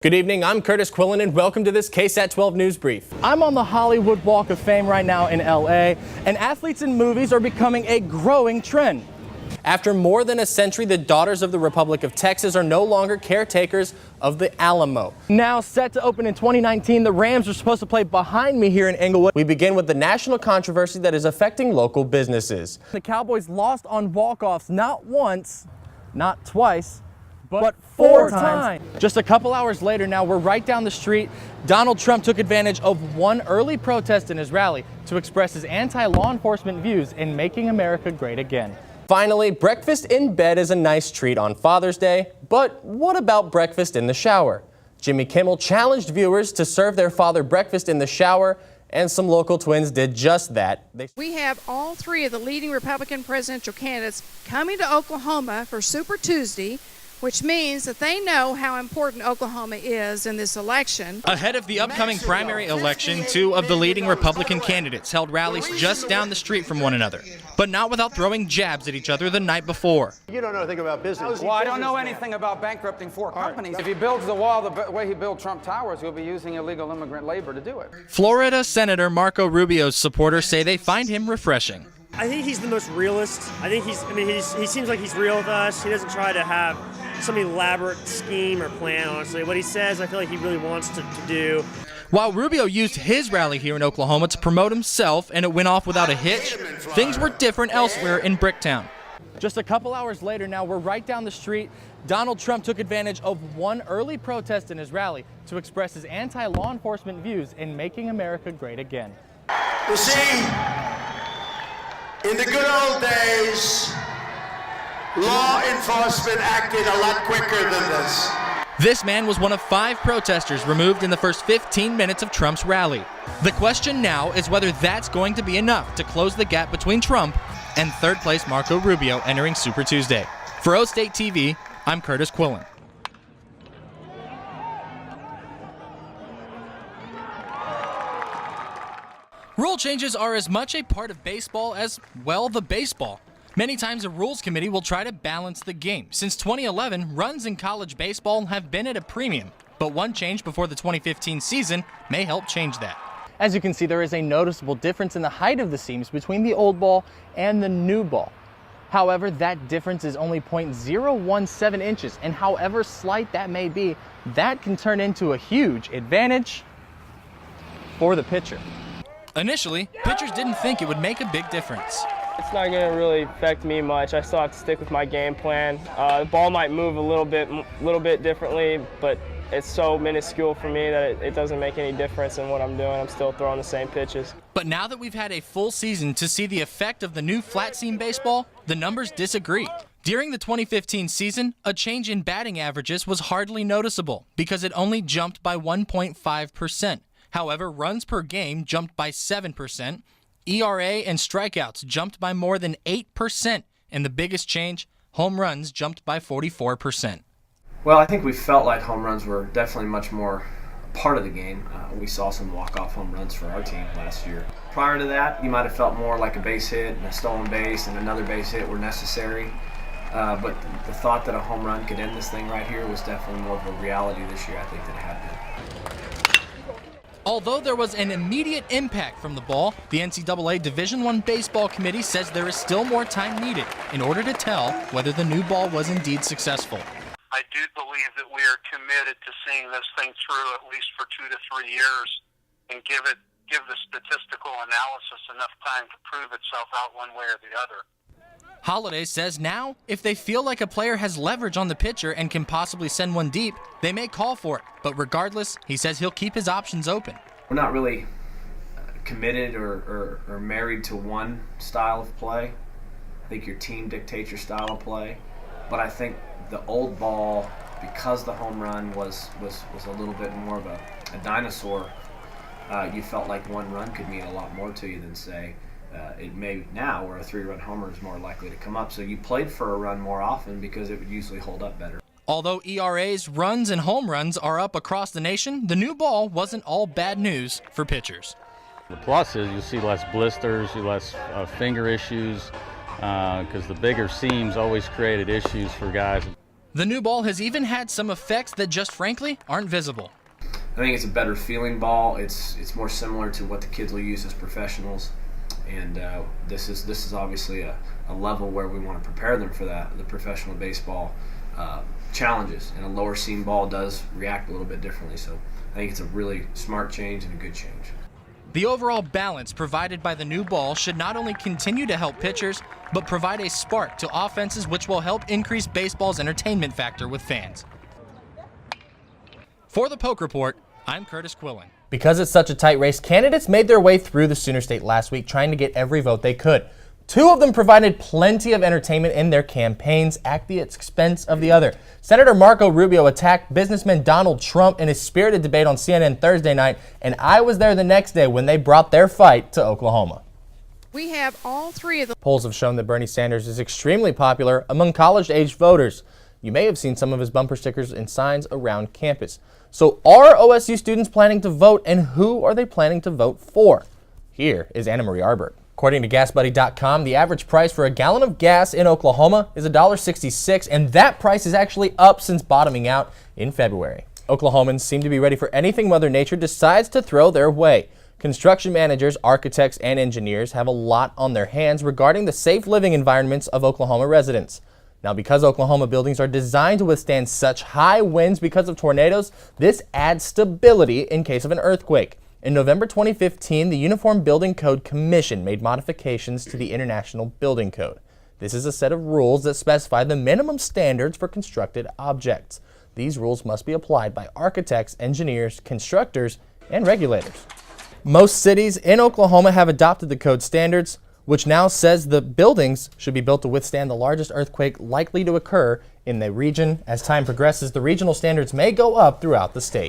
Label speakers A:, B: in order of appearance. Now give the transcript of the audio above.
A: Good evening, I'm Kurtis Quillin and welcome to this KSAT 12 News Brief. I'm on the Hollywood Walk of Fame right now in LA, and athletes in movies are becoming a growing trend. After more than a century, the Daughters of the Republic of Texas are no longer caretakers of the Alamo. Now set to open in 2019, the Rams are supposed to play behind me here in Inglewood. We begin with the national controversy that is affecting local businesses. The Cowboys lost on walk-offs not once, not twice, but four times. Just a couple hours later now, we're right down the street. Donald Trump took advantage of one early protest in his rally to express his anti-law enforcement views in making America great again. Finally, breakfast in bed is a nice treat on Father's Day, but what about breakfast in the shower? Jimmy Kimmel challenged viewers to serve their father breakfast in the shower, and some local twins did just that.
B: We have all three of the leading Republican presidential candidates coming to Oklahoma for Super Tuesday, which means that they know how important Oklahoma is in this election.
C: Ahead of the upcoming primary election, two of the leading Republican candidates held rallies just down the street from one another, but not without throwing jabs at each other the night before.
D: You don't know anything about business.
E: Well, I don't know anything about bankrupting four companies. If he builds the wall the way he built Trump Towers, he'll be using illegal immigrant labor to do it.
C: Florida Senator Marco Rubio's supporters say they find him refreshing.
F: I think he's the most realist. I think he seems like he's real with us. He doesn't try to have some elaborate scheme or plan, honestly. What he says, I feel like he really wants to do.
C: While Rubio used his rally here in Oklahoma to promote himself and it went off without a hitch, things were different elsewhere in Bricktown.
A: Just a couple hours later now, we're right down the street. Donald Trump took advantage of one early protest in his rally to express his anti-law enforcement views in making America great again.
D: You see, in the good old days, law enforcement acted a lot quicker than this.
C: This man was one of 5 protesters removed in the first 15 minutes of Trump's rally. The question now is whether that's going to be enough to close the gap between Trump and third place Marco Rubio entering Super Tuesday. For O State TV, I'm Kurtis Quillin. Rule changes are as much a part of baseball as, well, the baseball. Many times a rules committee will try to balance the game. Since 2011, runs in college baseball have been at a premium, but one change before the 2015 season may help change that.
A: As you can see, there is a noticeable difference in the height of the seams between the old ball and the new ball. However, that difference is only 0.017 inches, and however slight that may be, that can turn into a huge advantage for the pitcher.
C: Initially, pitchers didn't think it would make a big difference.
G: It's not going to really affect me much. I still have to stick with my game plan. The ball might move a little bit differently, but it's so minuscule for me that it doesn't make any difference in what I'm doing. I'm still throwing the same pitches.
C: But now that we've had a full season to see the effect of the new flat seam baseball, the numbers disagree. During the 2015 season, a change in batting averages was hardly noticeable because it only jumped by 1.5%. However, runs per game jumped by 7%. ERA and strikeouts jumped by more than 8%, and the biggest change, home runs jumped by 44%.
H: Well, I think we felt like home runs were definitely much more a part of the game. We saw some walk-off home runs for our team last year. Prior to that, you might have felt more like a base hit and a stolen base and another base hit were necessary. But the thought that a home run could end this thing right here was definitely more of a reality this year, I think, than it had been.
C: Although there was an immediate impact from the ball, the NCAA Division I Baseball Committee says there is still more time needed in order to tell whether the new ball was indeed successful.
I: I do believe that we are committed to seeing this thing through at least for 2 to 3 years and give the statistical analysis enough time to prove itself out one way or the other.
C: Holliday says now, if they feel like a player has leverage on the pitcher and can possibly send one deep, they may call for it. But regardless, he says he'll keep his options open.
H: We're not really committed or married to one style of play. I think your team dictates your style of play. But I think the old ball, because the home run was a little bit more of a dinosaur, you felt like one run could mean a lot more to you than, say, it may now, where a 3-run homer is more likely to come up. So you played for a run more often because it would usually hold up better.
C: Although ERAs, runs, and home runs are up across the nation, the new ball wasn't all bad news for pitchers.
J: The plus is you see less blisters, less finger issues, because the bigger seams always created issues for guys.
C: The new ball has even had some effects that just frankly aren't visible.
H: I think it's a better feeling ball. It's more similar to what the kids will use as professionals, and this is obviously a level where we want to prepare them for that. The professional baseball challenges, and a lower seam ball does react a little bit differently. So I think it's a really smart change and a good change.
C: The overall balance provided by the new ball should not only continue to help pitchers, but provide a spark to offenses, which will help increase baseball's entertainment factor with fans. For the Poke Report, I'm Kurtis Quillin.
A: Because it's such a tight race, candidates made their way through the Sooner State last week trying to get every vote they could. Two of them provided plenty of entertainment in their campaigns at the expense of the other. Senator Marco Rubio attacked businessman Donald Trump in a spirited debate on CNN Thursday night, and I was there the next day when they brought their fight to Oklahoma.
B: We have all three of the
A: Polls have shown that Bernie Sanders is extremely popular among college-aged voters. You may have seen some of his bumper stickers and signs around campus. So are OSU students planning to vote, and who are they planning to vote for? Here is Anna Marie Arbert. According to GasBuddy.com, the average price for a gallon of gas in Oklahoma is $1.66, and that price is actually up since bottoming out in February. Oklahomans seem to be ready for anything Mother Nature decides to throw their way. Construction managers, architects, and engineers have a lot on their hands regarding the safe living environments of Oklahoma residents. Now, because Oklahoma buildings are designed to withstand such high winds because of tornadoes, this adds stability in case of an earthquake. In November 2015, the Uniform Building Code Commission made modifications to the International Building Code. This is a set of rules that specify the minimum standards for constructed objects. These rules must be applied by architects, engineers, constructors, and regulators. Most cities in Oklahoma have adopted the code standards, which now says the buildings should be built to withstand the largest earthquake likely to occur in the region. As time progresses, the regional standards may go up throughout the state.